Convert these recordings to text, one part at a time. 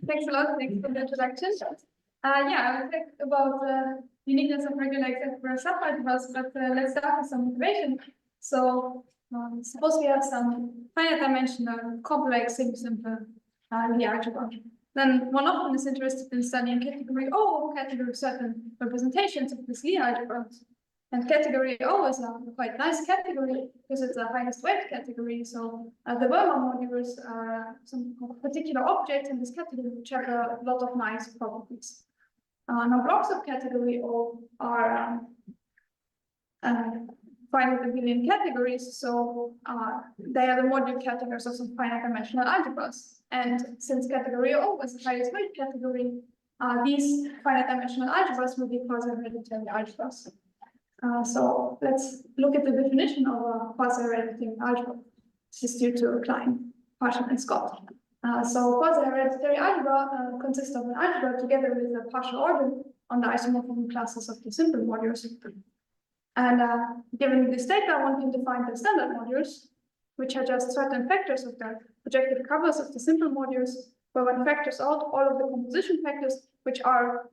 Thanks a lot. Thanks for the introduction. I will talk about the uniqueness of regular Ext-algebra subalgebras, but let's start with some motivation. So, suppose we have some finite-dimensional, complex, simple linear algebra. Then one often is interested in studying category O or category of certain representations of this linear algebra. And category O is a quite nice category because it's a highest weight category. So the Borel modules are some particular objects in this category which have a lot of nice properties. Now blocks of category O are finite abelian categories, so they are the module categories of some finite dimensional algebras. And since category O is the highest weight category, these finite dimensional algebras will be quasi-hereditary algebras. So let's look at the definition of a quasi-hereditary algebra. This is due to Klein, Partial, and Scott. So quasi-hereditary algebra consists of an algebra together with a partial order on the isomorphism classes of the simple modules. And given this data, one can define the standard modules, which are just certain factors of the projective covers of the simple modules, where one factors out all of the composition factors, which are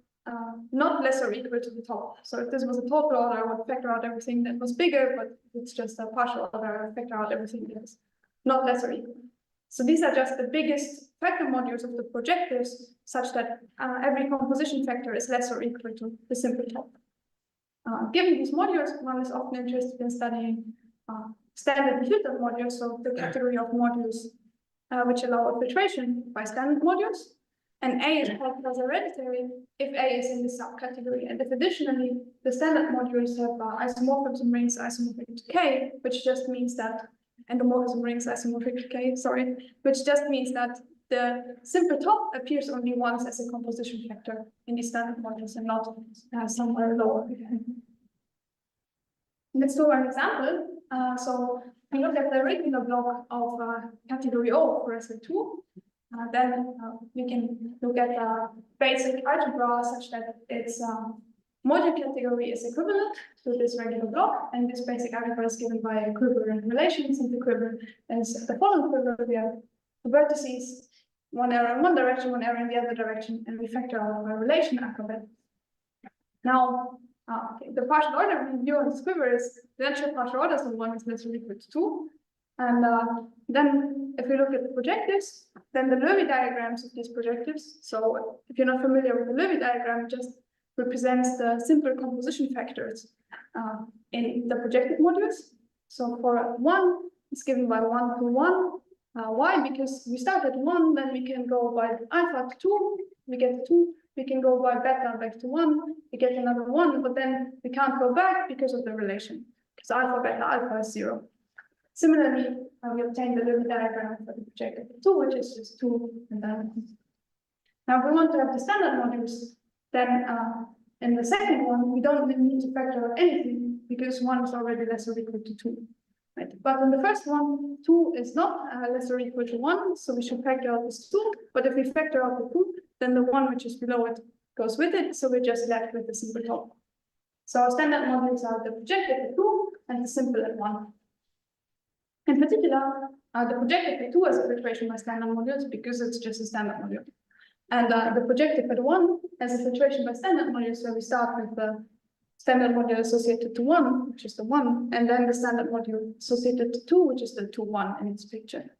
not less or equal to the top. So if this was a total order, I would factor out everything that was bigger, but if it's just a partial order, I would factor out everything that is not less or equal. So these are just the biggest factor modules of the projectives, such that every composition factor is less or equal to the simple top. Given these modules, one is often interested in studying standard and filtered modules, so the category of modules which allow filtration by standard modules. And A is called quasi-hereditary if A is in the subcategory, and if additionally the standard modules have isomorphism rings isomorphic to K, which just means that endomorphism rings isomorphic to K, which just means that the simple top appears only once as a composition factor in the standard modules and not somewhere lower. Let's do an example. So we look at the regular block of category O for SL2. Then we can look at the basic algebra such that its module category is equivalent to this regular block, and this basic algebra is given by equivalent relations, and the equivalent is the following equivalent. We have the vertices, one arrow in one direction, one arrow in the other direction, and we factor out a relation alphabet. Now, the partial order we view on this quiver is the natural partial order, so 1 is less or equal to 2. And then if we look at the projectives, then the Löwy diagrams of these projectives. So if you're not familiar with the Löwy diagram, it just represents the simple composition factors in the projective modules. So for 1, it's given by 1 to 1. Why? Because we start at 1, then we can go by alpha to 2, we get 2. We can go by beta back to 1, we get another 1, but then we can't go back because of the relation, because alpha, beta, alpha is 0. Similarly, we obtain the Löwy diagram for the projective 2, which is just 2 and then. Now, if we want to have the standard modules, then in the second one, we don't need to factor out anything because 1 is already less or equal to 2. Right? But in the first one, 2 is not less or equal to 1, so we should factor out this 2. But if we factor out the 2, then the 1 which is below it goes with it, so we're just left with the simple top. So our standard modules are the projective at 2 and the simple at 1. In particular, the projective at 2 has a filtration by standard modules because it's just a standard module. And the projective at 1 has a filtration by standard modules, where we start with the standard module associated to 1, which is the 1, and then the standard module associated to 2, which is the 2, 1 in its picture.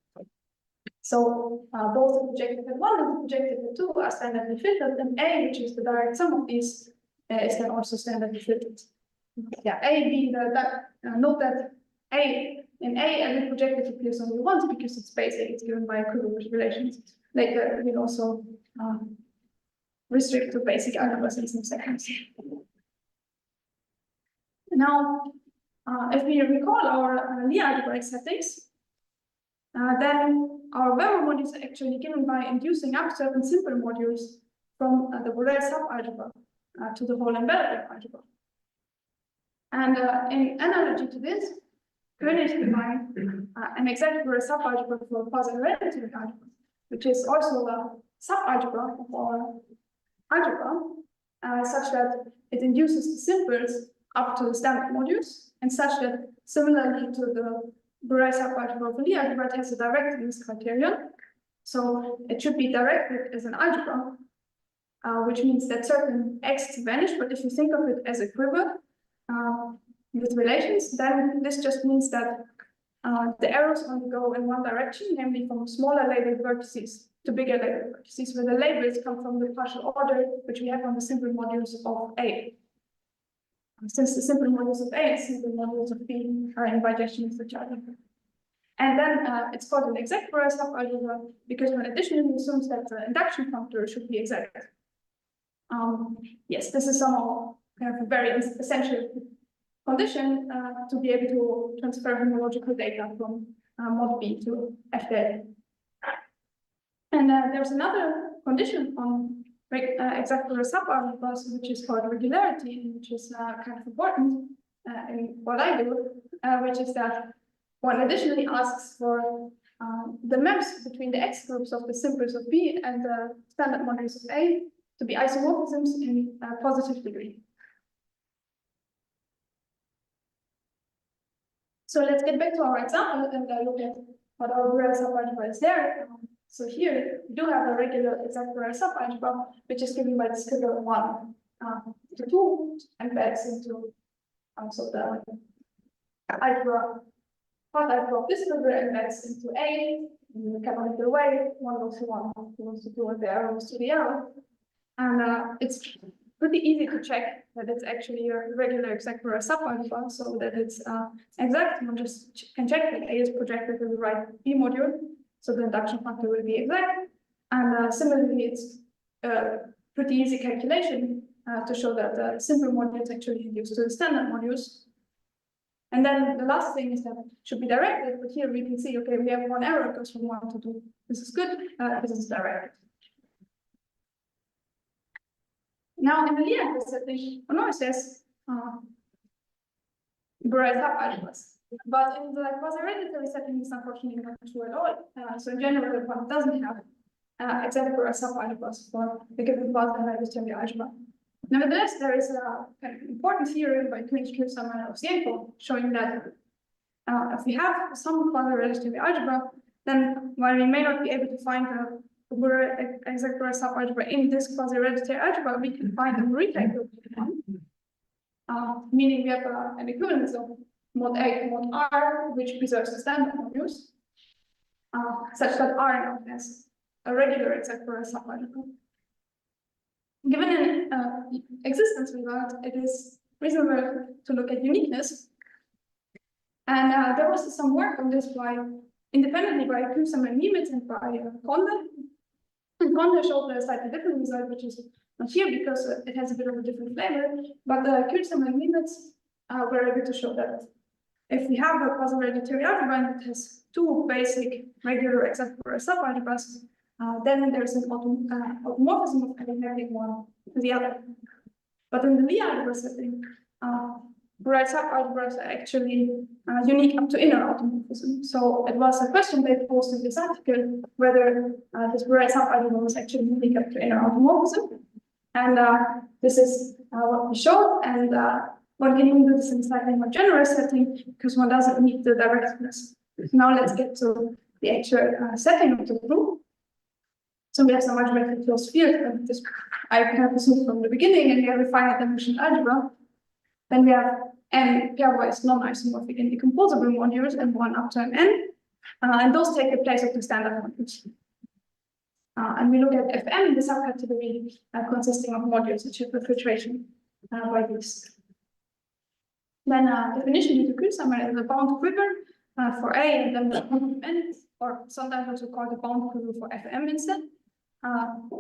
So both the projective at 1 and the projective at 2 are standardly filtered, and A, which is the direct sum of these, is then also standardly filtered. Yeah, A being note that in A, every projective appears only once because it's basic, it's given by equivalent relations. Later, we'll also restrict to basic algebras in some seconds. Now, if we recall our linear algebraic settings, then our Weber modules are actually given by inducing up certain simple modules from the Borel subalgebra to the whole embedded algebra. And in analogy to this, König defined an exact Borel subalgebra for quasi-hereditary algebra, which is also a subalgebra of our algebra, such that it induces the simples up to the standard modules, and such that similarly to the Borel subalgebra of linear algebra, it has a directness criterion. So it should be directed as an algebra, which means that certain x vanish. But if you think of it as a quiver with relations, then this just means that the arrows only go in one direction, namely from smaller labeled vertices to bigger labeled vertices, where the labels come from the partial order which we have on the simple modules of A. Since the simple modules of A and simple modules of B are in bijection with each other. And then it's called an exact Borel subalgebra because one additionally assumes that the induction functor should be exact. Yes, this is somehow kind of a very essential condition to be able to transfer homological data from mod B to F delta. And there's another condition on exact Borel subalgebras, which is called regularity, which is kind of important in what I do, which is that one additionally asks for the maps between the X groups of the simples of B and the standard modules of A to be isomorphisms in positive degree. So let's get back to our example and look at what our Borel subalgebra is there. So here we do have a regular exact Borel subalgebra, which is given by the scribble 1 to 2 embeds into so the algebra. Part algebra of this scribble embeds into A in the canonical way. 1 goes to 1, 2 goes to 2, and the arrow goes to the arrow. And it's pretty easy to check that it's actually a regular exact Borel subalgebra, so that it's exact. One just can check that A is projected in the right B module, so the induction factor will be exact. And similarly, it's a pretty easy calculation to show that the simple module is actually reduced to the standard modules. And then the last thing is that it should be directed, but here we can see, okay, we have one arrow goes from 1 to 2. This is good, this is directed. Now, in the Lie setting, one always says Borel subalgebras. But in the quasi-hereditary setting, it's unfortunately not true at all. So in general, one doesn't have exact Borel subalgebras for the given quasi-hereditary algebra. Nevertheless, there is a kind of important theorem by Uppsala and Ovsienko showing that if we have some quasi-hereditary algebra, then while we may not be able to find the exact Borel subalgebra in this quasi-hereditary algebra, we can find a reconstructed one, meaning we have an equivalence of mod A to mod R, which preserves the standard modules, such that R now has a regular exact Borel subalgebra. Given an existence result, it is reasonable to look at uniqueness. And there was some work on this independently by lshammer-Miemietz and by Conde. And Conde showed a slightly different result, which is not here because it has a bit of a different flavor. But lshammer-Miemietz were able to show that if we have a quasi-hereditary algebra that has two basic regular exact Borel subalgebras, then there's an automorphism of having one to the other. But in the Lie algebra setting, Borel subalgebras are actually unique up to inner automorphism. So it was a question they posed in this article whether this Borel subalgebra was actually unique up to inner automorphism. And this is what we showed. And one can even do this in a slightly more general setting because one doesn't need the directness. Now let's get to the actual setting of the group. So we have some algebraically closed field, and this I have assumed from the beginning, and we have a finite-dimensional algebra. Then we have n pairwise non-isomorphic and decomposable modules, and 1 up to n, and those take the place of the standard modules. And we look at Fm, the subcategory consisting of modules that should have filtration by this. Then definition due to Kuhlsammer is a bound quiver for A, and then the bound n, or sometimes also called the bound quiver for Fm instead.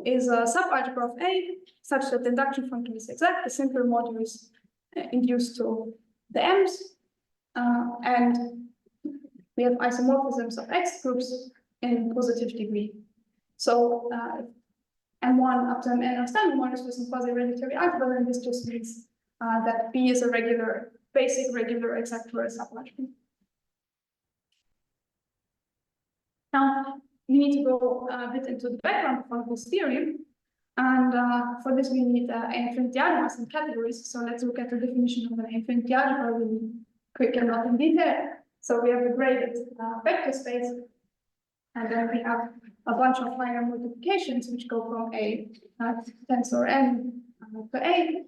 Is a subalgebra of A such that the induction function is exact, the simple module is induced to the M's, and we have isomorphisms of X groups in positive degree. So M1 up to Mn are standard modules with some quasi-hereditary algebra, and this just means that B is a basic regular exact Borel subalgebra. Now, we need to go a bit into the background of this theory. And for this, we need infinity algebras and categories. So let's look at the definition of an infinity algebra really quick and not in detail. So we have a graded vector space. And then we have a bunch of higher multiplications which go from a tensor n to a,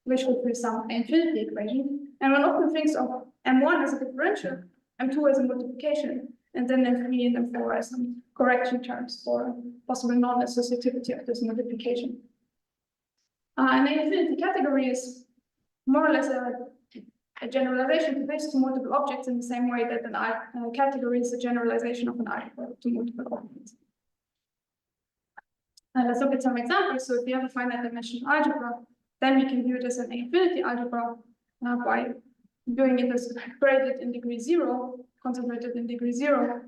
which would be some infinity equation. And one often thinks of M1 as a differential, M2 as a multiplication, and then M3 and M4 as some correction terms for possible non-associativity of this multiplication. An infinity category is more or less a generalization to base to multiple objects in the same way that a category is a generalization of an algebra to multiple objects. Let's look at some examples. So if we have a finite-dimensional algebra, then we can view it as an infinity algebra by doing it as graded in degree 0, concentrated in degree 0,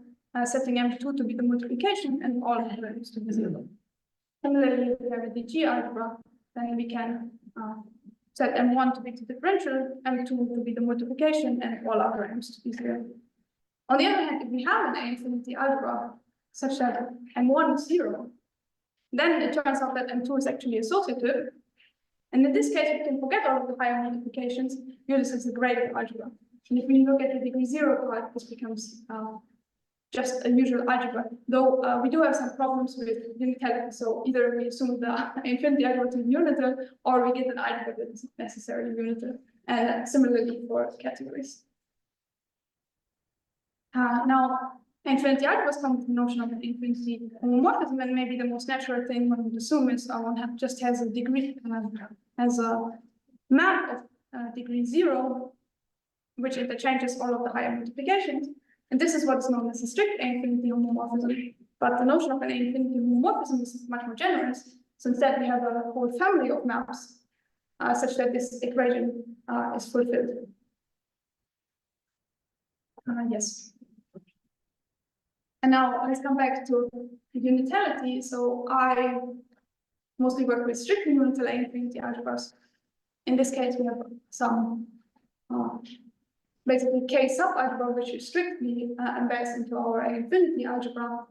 setting M2 to be the multiplication and all of the values to be 0. Similarly, if we have a DG algebra, then we can set M1 to be the differential, M2 to be the multiplication, and all other M's to be 0. On the other hand, if we have an infinity algebra such that M1 is 0, then it turns out that M2 is actually associative. And in this case, we can forget all of the higher multiplications, view this as a graded algebra. And if we look at the degree 0 part, this becomes just a usual algebra, though we do have some problems with unitality. So either we assume the infinity algebra to be unital, or we get an algebra that is necessarily unital. And similarly for categories. Now, infinity algebras come with the notion of an infinity homomorphism, and maybe the most natural thing one would assume is one just has a degree, has a map of degree 0, which interchanges all of the higher multiplications. And this is what is known as a strict infinity homomorphism. But the notion of an infinity homomorphism is much more generous. So instead, we have a whole family of maps such that this equation is fulfilled. Yes. And now let's come back to unitality. So I mostly work with strictly unital infinity algebras. In this case, we have some basically K subalgebra, which is strictly embeds into our infinity algebra,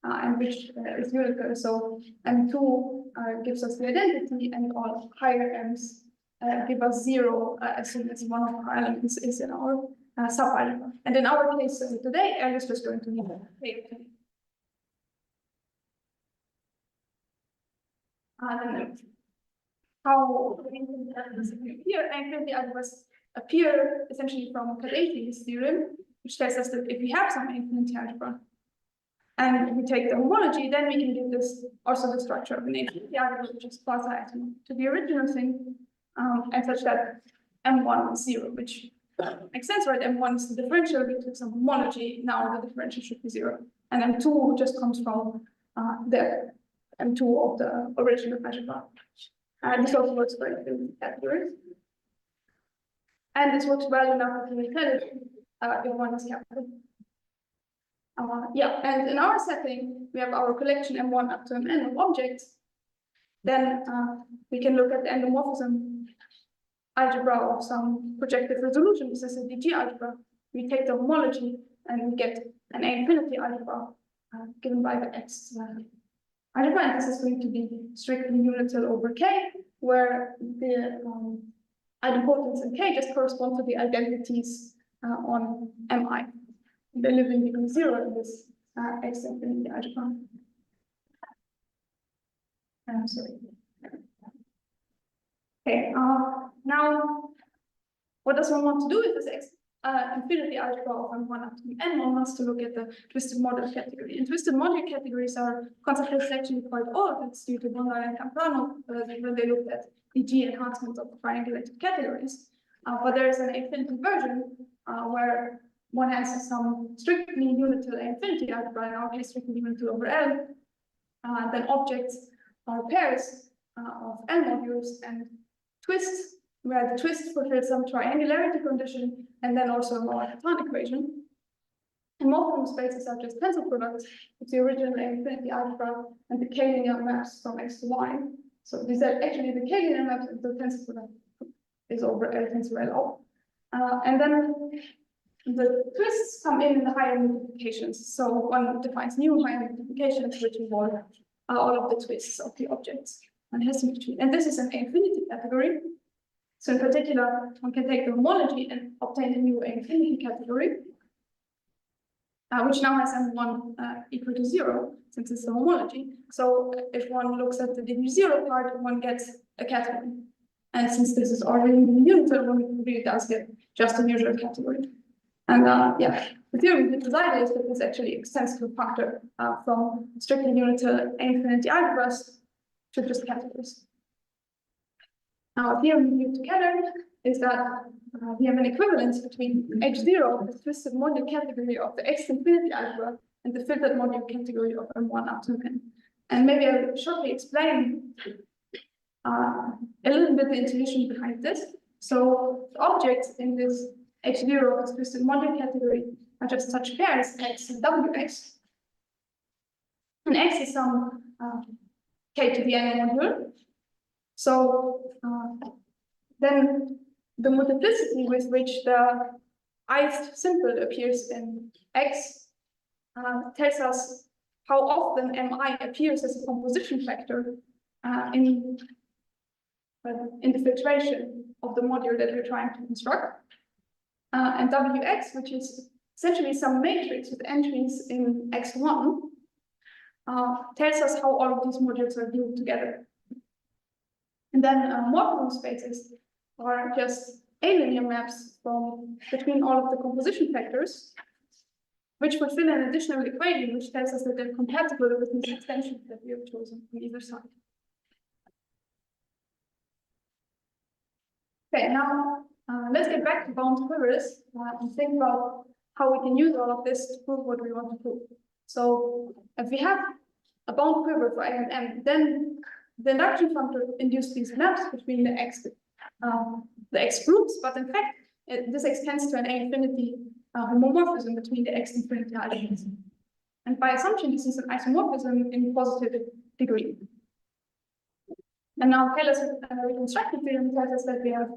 and which is unital. So M2 gives us the identity, and all higher M's give us 0 as soon as one of our elements is in our subalgebra. And in our case today, L is just going to be K. How infinity algebras appear essentially from K&ouml's theorem, which tells us that if we have some infinity algebra and we take the homology, then we can give this also the structure of an infinity algebra, which is quasi-hereditary to the original thing, and such that M1 is 0, which makes sense, right? M1 is the differential, we took some homology, now the differential should be 0. And M2 just comes from the M2 of the original algebra. And this also works for infinity categories. And this works well enough with unitality if one is capital. Yeah, and in our setting, we have our collection M1 up to Mn of objects. Then we can look at the endomorphism algebra of some projective resolution. This is a DG algebra. We take the homology and we get an infinity algebra given by the Ext-algebra. And this is going to be strictly unital over K, where the idempotents in K just correspond to the identities on Mi. They live in degree 0 in this Ext-infinity algebra. I'm sorry. Okay, now what does one want to do with this infinity algebra of M1 up to N? One wants to look at the twisted model category. And twisted model categories are concepts actually quite old. It's due to Conde and K&uuml when they looked at DG enhancements of the triangulated categories. But there is an infinity version where one has some strictly unital infinity algebra, in our case strictly unital over L. Then objects are pairs of L modules, and twists, where the twist fulfills some triangularity condition, and then also a Moore-Hatan equation. And morphism spaces are just tensor products with the original infinity algebra and the K-linear maps from X to Y. So these are actually the K-linear maps, and the tensor product is over L tensor L. And then the twists come in the higher multiplications. So one defines new higher multiplications, which involve all of the twists of the objects. And this is an infinity category. So in particular, one can take the homology and obtain a new infinity category. which now has M1 equal to 0, since it's the homology. So if one looks at the degree 0 part, one gets a category. And since this is already in the unital, one really does get just a usual category. And yeah, the theorem with this idea is that this actually extends to a factor from strictly unital infinity algebras to just categories. Now, a theorem viewed together is that we have an equivalence between H0, the twisted module category of the Ext-infinity algebra, and the filtered module category of M1 up to N. And maybe I'll shortly explain a little bit the intuition behind this. So the objects in this H0 of the twisted module category are just such pairs X and WX. And X is some K to the N module. So then the multiplicity with which the ith simple appears in X tells us how often Mi appears as a composition factor in the filtration of the module that we're trying to construct. And Wx, which is essentially some matrix with entries in X1, tells us how all of these modules are viewed together. And then morphism spaces are just A-linear maps from between all of the composition factors, which fulfill an additional equation which tells us that they're compatible with these extensions that we have chosen on either side. Okay, now let's get back to bound quivers and think about how we can use all of this to prove what we want to prove. So if we have a bound quiver for A and M, then the induction functor induced these maps between the X groups, but in fact, this extends to an A-infinity homomorphism between the Ext-infinity algebras. And by assumption, this is an isomorphism in positive degree. And now Keller's reconstructed theorem tells us that we have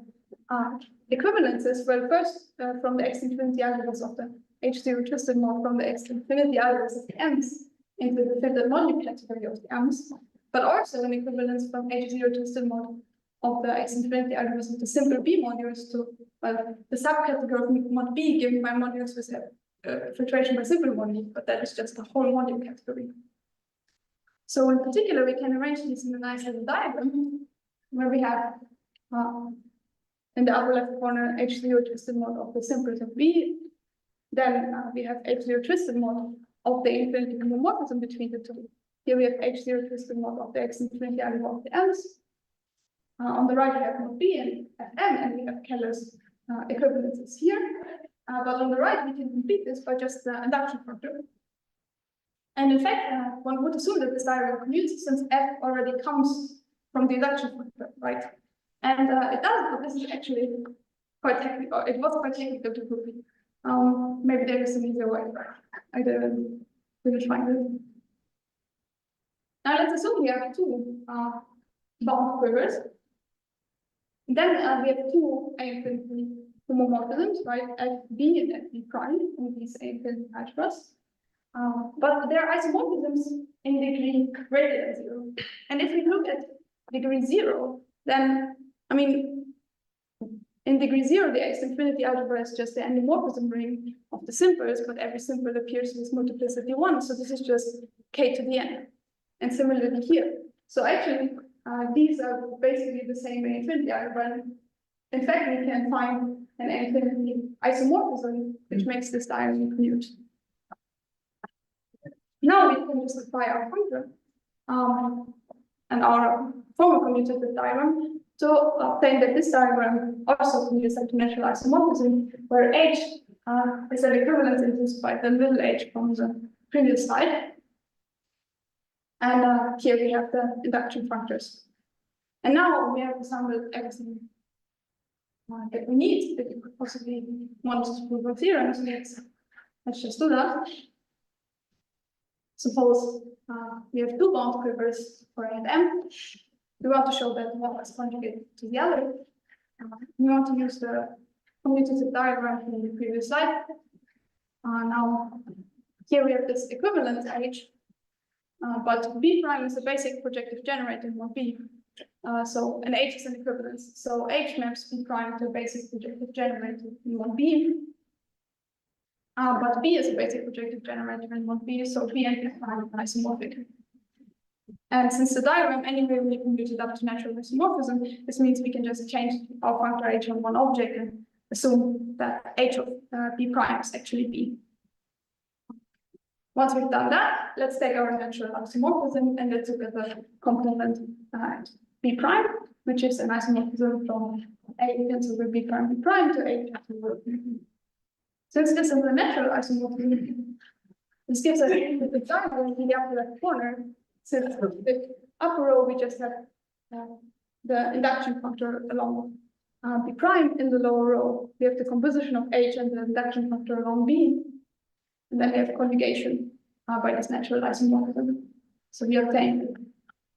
equivalences. Well, first from the Ext-infinity algebras of the H0 twisted mod from the Ext-infinity algebras of the M's into the filtered module category of the M's, but also an equivalence from H0 twisted mod of the Ext-infinity algebras of the simple B modules to, well, the subcategory of mod B given by modules with filtration by simple module, but that is just the whole module category. So in particular, we can arrange these in a nice little diagram where we have in the upper left corner H0 twisted mod of the simples of B. Then we have H0 twisted mod of the infinity homomorphism between the two. Here we have H0 twisted mod of the Ext-infinity algebra of the M's. On the right, we have mod B and Fm, and we have Keller's equivalences here. But on the right, we can complete this by just the induction factor. And in fact, one would assume that this diagram commutes since F already comes from the induction factor, right? And it does, but this is actually quite technical. It was quite technical to prove it. Maybe there is an easier way. I didn't find it. Now let's assume we have two bound quivers. Then we have two A-infinity homomorphisms, right? Fb and Fb prime in these A-infinity algebras. But there are isomorphisms in degree greater than 0. And if we look at degree 0, then, I mean, in degree 0, the Ext-infinity algebra is just the endomorphism ring of the simples, but every simple appears with multiplicity 1. So this is just K to the N. And similarly here. So actually, these are basically the same A-infinity algebra. In fact, we can find an A-infinity isomorphism, which makes this diagram commute. Now we can just apply our function and our formal commutative diagram to obtain that this diagram also commutes a dimensional isomorphism, where H is an equivalence induced by the little h from the previous slide. And here we have the induction factors. And now we have assembled everything that we need that you could possibly want to prove a theorem. So let's just do that. Suppose we have two bound quivers for A and M. We want to show that one is conjugate to the other. We want to use the commutative diagram from the previous slide. Now, here we have this equivalent H, but B prime is a basic projective generator in mod B. So an H is an equivalence. So H maps B prime to a basic projective generator in mod B. but B is a basic projective generator and mod B, so B and F are isomorphic. And since the diagram anyway we compute it up to natural isomorphism, this means we can just change our functor H on one object and assume that H of B prime is actually B. Once we've done that, let's take our natural isomorphism and let's look at the component B prime, which is an isomorphism from A tensor with B prime to A tensor with B. Since this is a natural isomorphism, this gives us the diagram in the upper left corner. Since the upper row we just have the induction factor along B prime, in the lower row we have the composition of H and the induction factor along B, and then we have conjugation by this natural isomorphism. So we obtain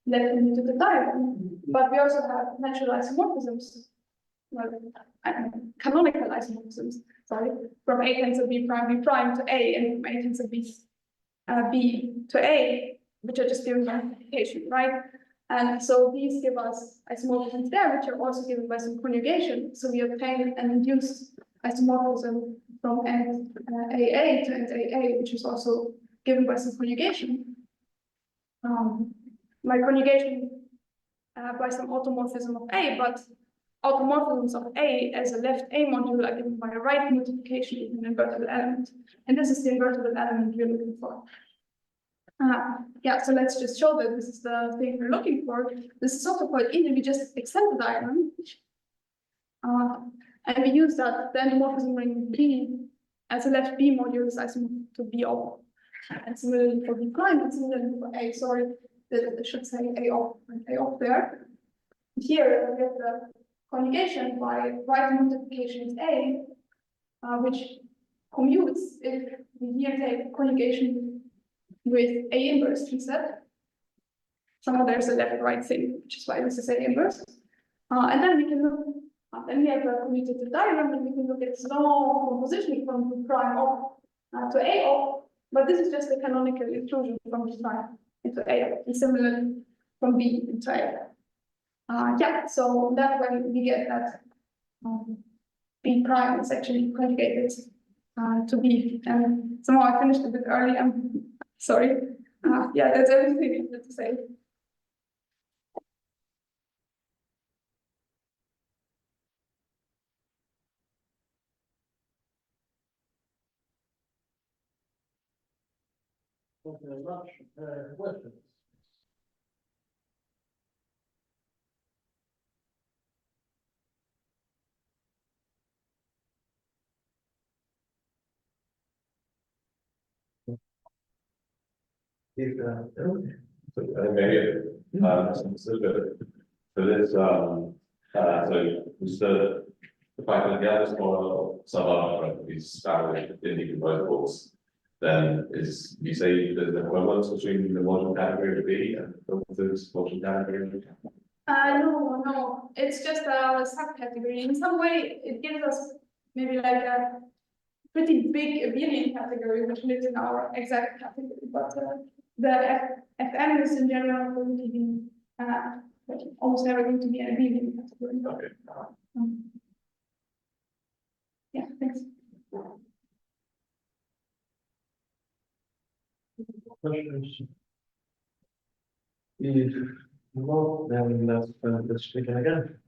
left into the diagram, but we also have natural isomorphisms, well, canonical isomorphisms, sorry, from A tensor B prime to A, and from A tensor B to A, which are just given by multiplication, right? And so these give us isomorphisms there, which are also given by some conjugation. So we obtain an induced isomorphism from end AA to end AA, which is also given by some conjugation. My conjugation by some automorphism of A, but automorphisms of A as a left A module are given by a right multiplication with an invertible element. And this is the invertible element we're looking for. Yeah, so let's just show that this is the thing we're looking for. This is also quite easy. We just extend the diagram. And we use that the endomorphism ring B as a left B module is isomorphic to B of. And similarly for B prime, and similarly for A, sorry, I should say A of there. Here we have the conjugation by right multiplication with A, which commutes if we here take conjugation with A inverse instead. Somehow there's a left-right thing, which is why this is A inverse. And then we can look, then we have a commutative diagram, and we can look at its long composition from B prime off to A off, but this is just a canonical inclusion from B prime into A off, and similarly from B into A. Yeah, so that way we get that B prime is actually conjugated to B, and somehow I finished a bit early. I'm sorry. Yeah, that's everything I had to say. Thank you very much. Questions? Maybe misunderstood, but for this, so was the fact that the other model subalgebra is standard in decomposables, then is you say there's an equivalence between the module category of B and the module category of B? No, it's just a subcategory. In some way, it gives us maybe like a pretty big abelian category, which lives in our exact category, but the FM is in general going to be almost never going to be an abelian category. Okay. Yeah, thanks. Questions? If not, then let's speak again.